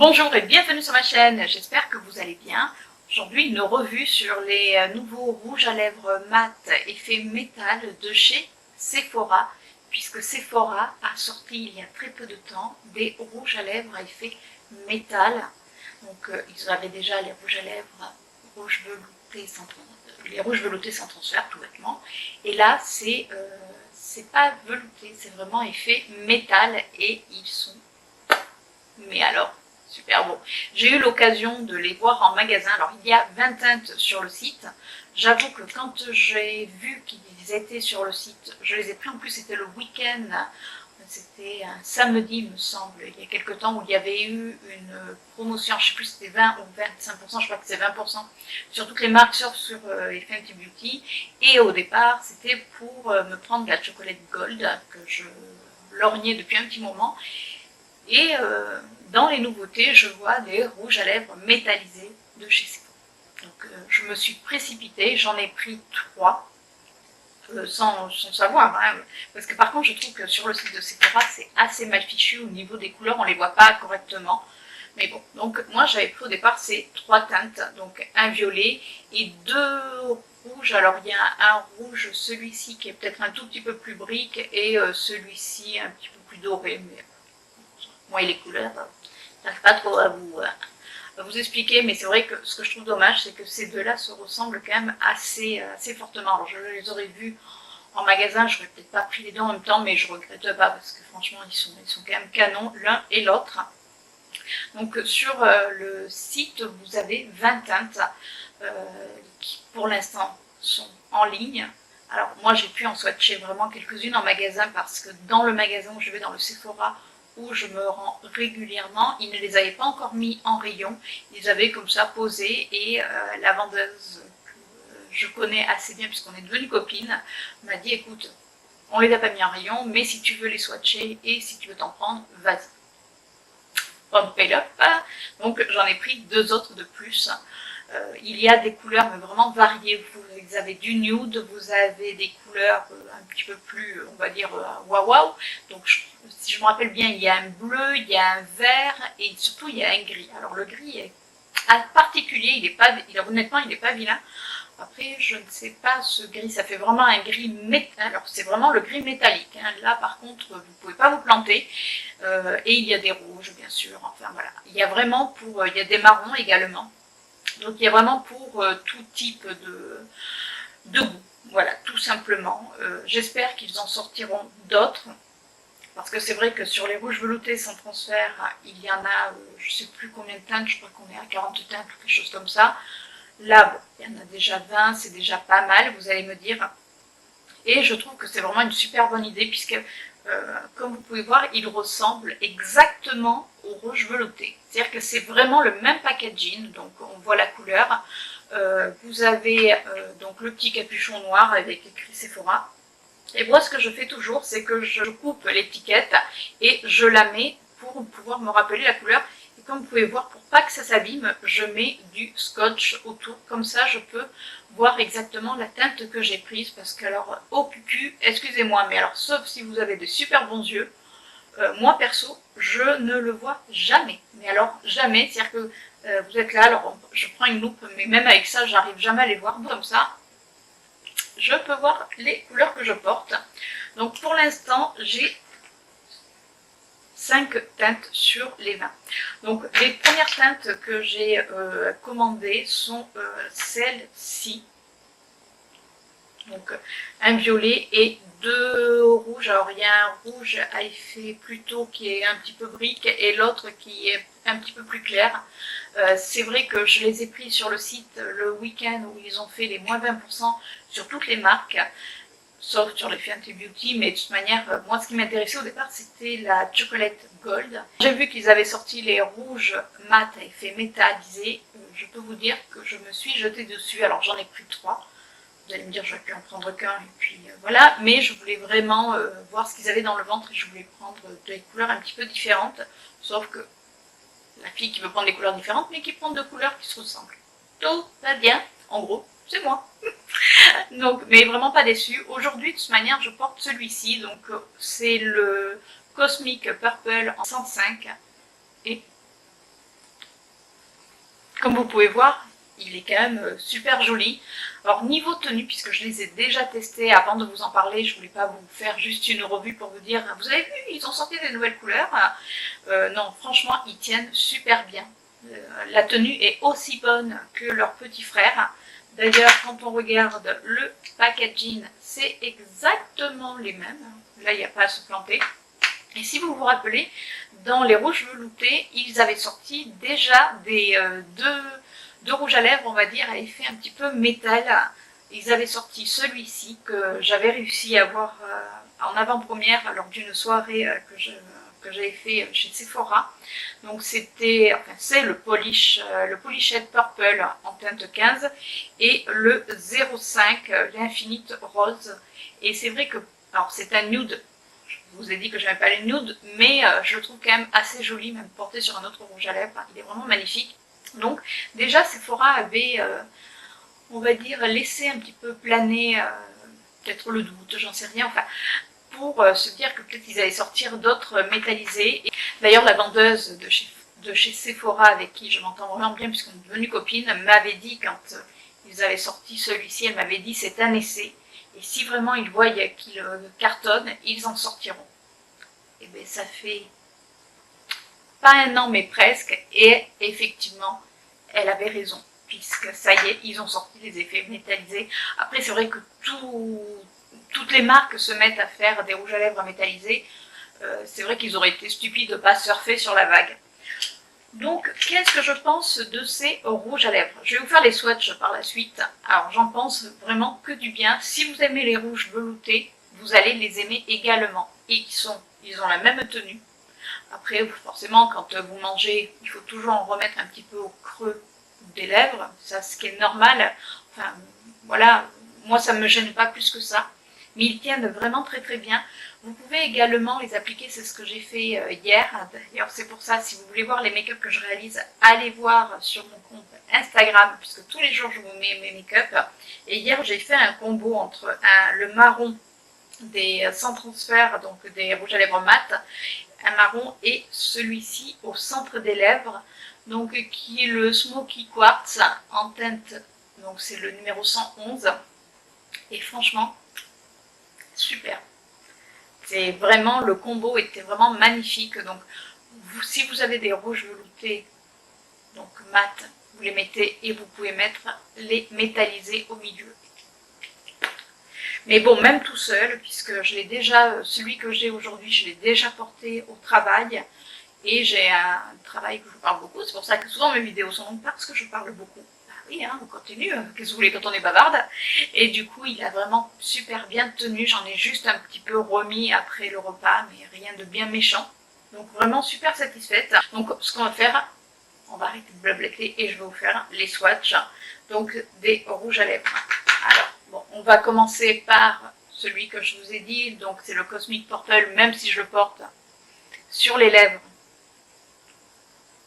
Bonjour et bienvenue sur ma chaîne, j'espère que vous allez bien. Aujourd'hui une revue sur les nouveaux rouges à lèvres mat effet métal de chez Sephora, puisque Sephora a sorti il y a très peu de temps des rouges à lèvres à effet métal. Donc ils avaient déjà les rouges à lèvres rouge velouté sans, les rouges veloutés sans transfert tout bêtement. Et là c'est pas velouté, c'est vraiment effet métal et ils sont, mais alors super beau. J'ai eu l'occasion de les voir en magasin. Alors, il y a 20 teintes sur le site. J'avoue que quand j'ai vu qu'ils étaient sur le site, je les ai pris. En plus, c'était le week-end. C'était un samedi, il me semble, il y a quelques temps, où il y avait eu une promotion. Je ne sais plus si c'était 20 ou 25%, je crois que c'est 20%, sur toutes les marques sur les Fenty Beauty. Et au départ, c'était pour me prendre la chocolate gold, que je lorgnais depuis un petit moment. Et dans les nouveautés, je vois des rouges à lèvres métallisés de chez Sephora. Donc je me suis précipitée, j'en ai pris 3, sans savoir, hein, parce que par contre je trouve que sur le site de Sephora c'est assez mal fichu au niveau des couleurs, on ne les voit pas correctement. Mais bon, donc moi j'avais pris au départ ces 3 teintes, donc un violet et 2 rouges. Alors il y a un rouge, celui-ci qui est peut-être un tout petit peu plus brique, et celui-ci un petit peu plus doré, mais moi et les couleurs, je n'arrive pas trop à vous expliquer, mais c'est vrai que ce que je trouve dommage, c'est que ces deux-là se ressemblent quand même assez fortement. Alors je les aurais vus en magasin, je n'aurais peut-être pas pris les deux en même temps, mais je regrette pas, parce que franchement, ils sont quand même canons, l'un et l'autre. Donc sur le site, vous avez 20 teintes qui pour l'instant sont en ligne. Alors moi j'ai pu en swatcher vraiment quelques-unes en magasin, parce que dans le magasin où je vais, dans le Sephora, où je me rends régulièrement, ils ne les avaient pas encore mis en rayon, ils avaient comme ça posé, et la vendeuse que je connais assez bien puisqu'on est devenues copines m'a dit écoute, on les a pas mis en rayon, mais si tu veux les swatcher et si tu veux t'en prendre, vas-y. Pump it up. Donc j'en ai pris 2 autres de plus. Il y a des couleurs mais vraiment variées. Vous avez du nude, vous avez des couleurs un petit peu plus, on va dire, waouh. Donc si je me rappelle bien, il y a un bleu, il y a un vert et surtout il y a un gris. Alors le gris est particulier, honnêtement il n'est pas vilain. Après je ne sais pas, ce gris, ça fait vraiment un gris métal. Alors c'est vraiment le gris métallique, hein. Là par contre vous ne pouvez pas vous planter. Et il y a des rouges bien sûr, enfin voilà. Il y a vraiment il y a des marrons également. Donc il y a vraiment pour tout type de goût, voilà, tout simplement. J'espère qu'ils en sortiront d'autres, parce que c'est vrai que sur les rouges veloutés sans transfert, il y en a, je ne sais plus combien de teintes, je crois qu'on est à 40 teintes ou quelque chose comme ça. Là, bon, il y en a déjà 20, c'est déjà pas mal, vous allez me dire. Et je trouve que c'est vraiment une super bonne idée, puisque comme vous pouvez voir, il ressemble exactement au rouge velouté. C'est-à-dire que c'est vraiment le même packaging, donc on voit la couleur. Vous avez donc le petit capuchon noir avec écrit Sephora. Et moi, ce que je fais toujours, c'est que je coupe l'étiquette et je la mets pour pouvoir me rappeler la couleur. Et comme vous pouvez voir, pour pas que ça s'abîme, je mets du scotch autour. Comme ça, je peux voir exactement la teinte que j'ai prise. Parce que alors, au cucu, excusez-moi, mais alors, sauf si vous avez de super bons yeux, moi perso, je ne le vois jamais. Mais alors, jamais. C'est-à-dire que vous êtes là, alors je prends une loupe, mais même avec ça, j'arrive jamais à les voir comme ça. Je peux voir les couleurs que je porte. Donc pour l'instant, j'ai 5 teintes sur les 20. Donc les premières teintes que j'ai commandées sont celles-ci. Donc un violet et 2 rouges. Alors il y a un rouge à effet plutôt qui est un petit peu brique et l'autre qui est un petit peu plus clair. C'est vrai que je les ai pris sur le site le week-end où ils ont fait les moins 20% sur toutes les marques, sauf sur les Fenty Beauty, mais de toute manière, moi ce qui m'intéressait au départ c'était la chocolate gold. J'ai vu qu'ils avaient sorti les rouges mat à effet métallisé, je peux vous dire que je me suis jetée dessus. Alors j'en ai pris 3. Vous allez me dire, j'aurais pu en prendre qu'un, et puis voilà. Mais je voulais vraiment voir ce qu'ils avaient dans le ventre, et je voulais prendre des couleurs un petit peu différentes. Sauf que la fille qui veut prendre des couleurs différentes, mais qui prend 2 couleurs qui se ressemblent. Tout va bien, en gros, c'est moi. Donc, mais vraiment pas déçue. Aujourd'hui, de toute manière, je porte celui-ci. Donc, c'est le Cosmic Purple en 105. Et Comme vous pouvez voir, il est quand même super joli. Alors niveau tenue, puisque je les ai déjà testés avant de vous en parler, je voulais pas vous faire juste une revue pour vous dire, vous avez vu, ils ont sorti des nouvelles couleurs. Non, franchement, ils tiennent super bien. La tenue est aussi bonne que leur petit frère. D'ailleurs, quand on regarde le packaging, c'est exactement les mêmes. Là, il n'y a pas à se planter. Et si vous vous rappelez, dans les rouges veloutés, ils avaient sorti déjà des deux rouges à lèvres, on va dire, à effet un petit peu métal. Ils avaient sorti celui-ci que j'avais réussi à avoir en avant-première lors d'une soirée que j'avais fait chez Sephora. Donc c'était, enfin c'est le Polished Purple en teinte 15 et le 05, l'Infinite Rose. Et c'est vrai que, alors c'est un nude. Je vous ai dit que je n'aimais pas les nudes, mais je le trouve quand même assez joli, même porté sur un autre rouge à lèvres. Il est vraiment magnifique. Donc déjà Sephora avait, on va dire, laissé un petit peu planer peut-être le doute, j'en sais rien, enfin, pour se dire que peut-être ils allaient sortir d'autres métallisés. D'ailleurs la vendeuse de chez Sephora, avec qui je m'entends vraiment bien puisqu'on est devenue copine, m'avait dit quand ils avaient sorti celui-ci, elle m'avait dit c'est un essai. Et si vraiment ils voient qu'ils cartonnent, ils en sortiront. Et bien ça fait pas un an mais presque, et effectivement, elle avait raison, puisque ça y est, ils ont sorti les effets métallisés. Après c'est vrai que toutes les marques se mettent à faire des rouges à lèvres métallisés. C'est vrai qu'ils auraient été stupides de ne pas surfer sur la vague. Donc, qu'est-ce que je pense de ces rouges à lèvres? Je vais vous faire les swatchs par la suite. Alors, j'en pense vraiment que du bien. Si vous aimez les rouges veloutés, vous allez les aimer également. Et ils ont la même tenue. Après, forcément, quand vous mangez, il faut toujours en remettre un petit peu au creux des lèvres. Ça, ce qui est normal. Enfin, voilà, moi, ça ne me gêne pas plus que ça. Mais ils tiennent vraiment très très bien. Vous pouvez également les appliquer, c'est ce que j'ai fait hier. D'ailleurs, c'est pour ça, si vous voulez voir les make-up que je réalise, allez voir sur mon compte Instagram, puisque tous les jours je vous mets mes make-up. Et hier, j'ai fait un combo entre le marron des sans transfert, donc des rouges à lèvres mat, un marron, et celui-ci au centre des lèvres, donc qui est le Smoky Quartz en teinte, donc c'est le numéro 111. Et franchement, super. C'est vraiment, le combo était vraiment magnifique. Donc, si vous avez des rouges veloutés, donc mat, vous les mettez et vous pouvez mettre les métallisés au milieu. Mais bon, même tout seul, puisque je l'ai déjà, celui que j'ai aujourd'hui, je l'ai déjà porté au travail. Et j'ai un travail que je parle beaucoup, c'est pour ça que souvent mes vidéos sont longues parce que je parle beaucoup. Oui, hein, on continue, qu'est-ce que vous voulez quand on est bavarde. Et du coup, il a vraiment super bien tenu, j'en ai juste un petit peu remis après le repas, mais rien de bien méchant. Donc vraiment super satisfaite. Donc ce qu'on va faire, on va arrêter de blablater et je vais vous faire les swatchs, donc des rouges à lèvres. Alors, bon, on va commencer par celui que je vous ai dit, donc c'est le Cosmic Purple, même si je le porte sur les lèvres.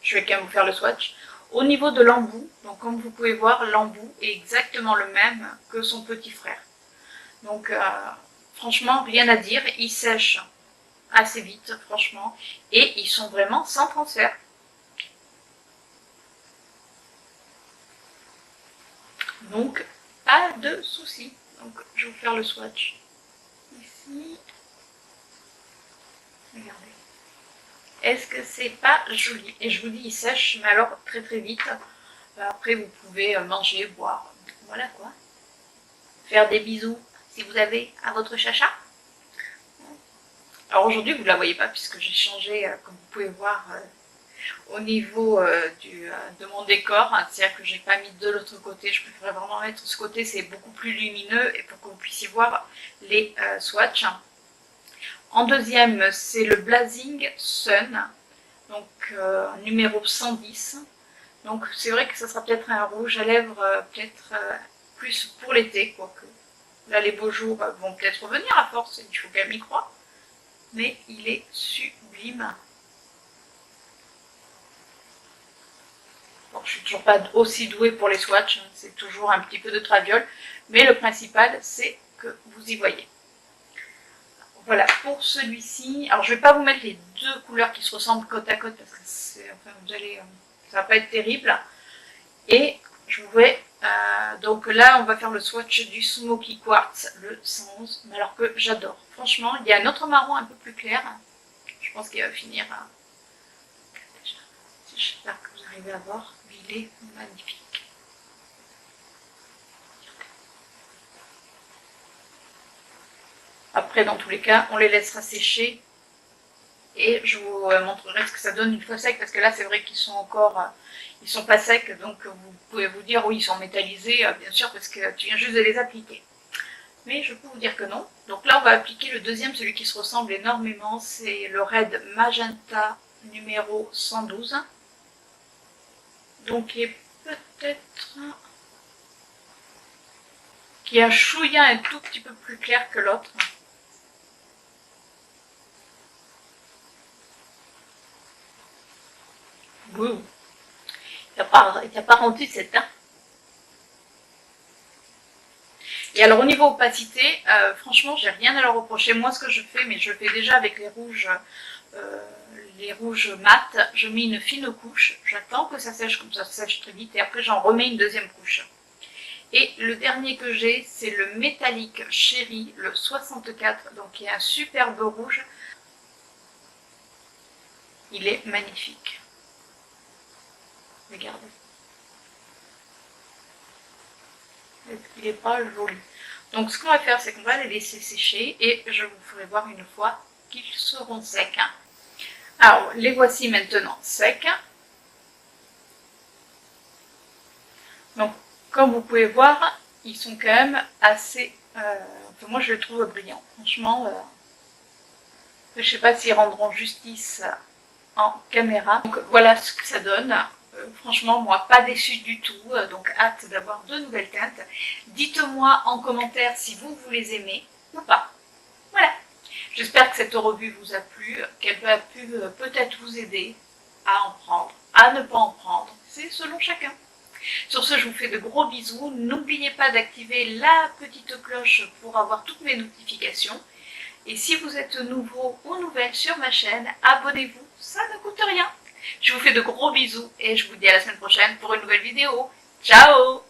Je vais quand même vous faire le swatch. Au niveau de l'embout, donc comme vous pouvez voir, l'embout est exactement le même que son petit frère. Donc franchement, rien à dire, ils sèchent assez vite, franchement, et ils sont vraiment sans transfert. Donc, pas de soucis. Donc, je vais vous faire le swatch. Ici. Regardez. Est-ce que c'est pas joli? Et je vous dis, il sèche, mais alors très très vite. Après, vous pouvez manger, boire, voilà quoi. Faire des bisous si vous avez à votre chacha. Alors aujourd'hui, vous ne la voyez pas puisque j'ai changé, comme vous pouvez voir, au niveau de mon décor. C'est-à-dire que j'ai pas mis de l'autre côté, je préférais vraiment mettre ce côté, c'est beaucoup plus lumineux et pour que vous puissiez voir les swatchs. En deuxième, c'est le Blazing Sun, donc numéro 110. Donc c'est vrai que ça sera peut-être un rouge à lèvres, peut-être plus pour l'été, quoique. Là, les beaux jours vont peut-être revenir à force, il faut quand même y croire. Mais il est sublime. Bon, je suis toujours pas aussi douée pour les swatchs, c'est toujours un petit peu de traviole. Mais le principal, c'est que vous y voyez. Voilà, pour celui-ci, alors je ne vais pas vous mettre les deux couleurs qui se ressemblent côte à côte parce que enfin, ça va pas être terrible. Et je vais, donc là on va faire le swatch du Smoky Quartz, le 111, alors que j'adore. Franchement, il y a un autre marron un peu plus clair, je pense qu'il va finir. J'espère que vous arrivez à voir, il est magnifique. Après, dans tous les cas, on les laissera sécher et je vous montrerai ce que ça donne une fois sec, parce que là, c'est vrai qu'ils sont encore, ils sont pas secs, donc vous pouvez vous dire, oui, ils sont métallisés, bien sûr, parce que tu viens juste de les appliquer. Mais je peux vous dire que non. Donc là, on va appliquer le deuxième, celui qui se ressemble énormément, c'est le Red Magenta numéro 112. Donc, qui est peut-être... qui est un chouïa un tout petit peu plus clair que l'autre. Ouh. Il n'y a pas rendu cette. Et alors au niveau opacité, franchement, j'ai rien à leur reprocher. Moi, ce que je fais, mais je le fais déjà avec les rouges mat, je mets une fine couche, j'attends que ça sèche, comme ça sèche très vite, et après j'en remets une deuxième couche. Et le dernier que j'ai, c'est le métallique chéri, le 64, donc qui est un superbe rouge. Il est magnifique. Regardez. Il n'est pas joli. Donc ce qu'on va faire, c'est qu'on va les laisser sécher et je vous ferai voir une fois qu'ils seront secs. Alors, les voici maintenant secs. Donc, comme vous pouvez voir, ils sont quand même assez... enfin, moi, je les trouve brillants. Franchement, je ne sais pas s'ils rendront justice en caméra. Donc, voilà ce que ça donne. Franchement, moi, pas déçue du tout, donc hâte d'avoir de nouvelles teintes. Dites-moi en commentaire si vous les aimez ou pas. Voilà. J'espère que cette revue vous a plu, qu'elle a pu peut-être vous aider à en prendre, à ne pas en prendre. C'est selon chacun. Sur ce, je vous fais de gros bisous. N'oubliez pas d'activer la petite cloche pour avoir toutes mes notifications. Et si vous êtes nouveau ou nouvelle sur ma chaîne, abonnez-vous, ça ne coûte rien. Je vous fais de gros bisous et je vous dis à la semaine prochaine pour une nouvelle vidéo. Ciao!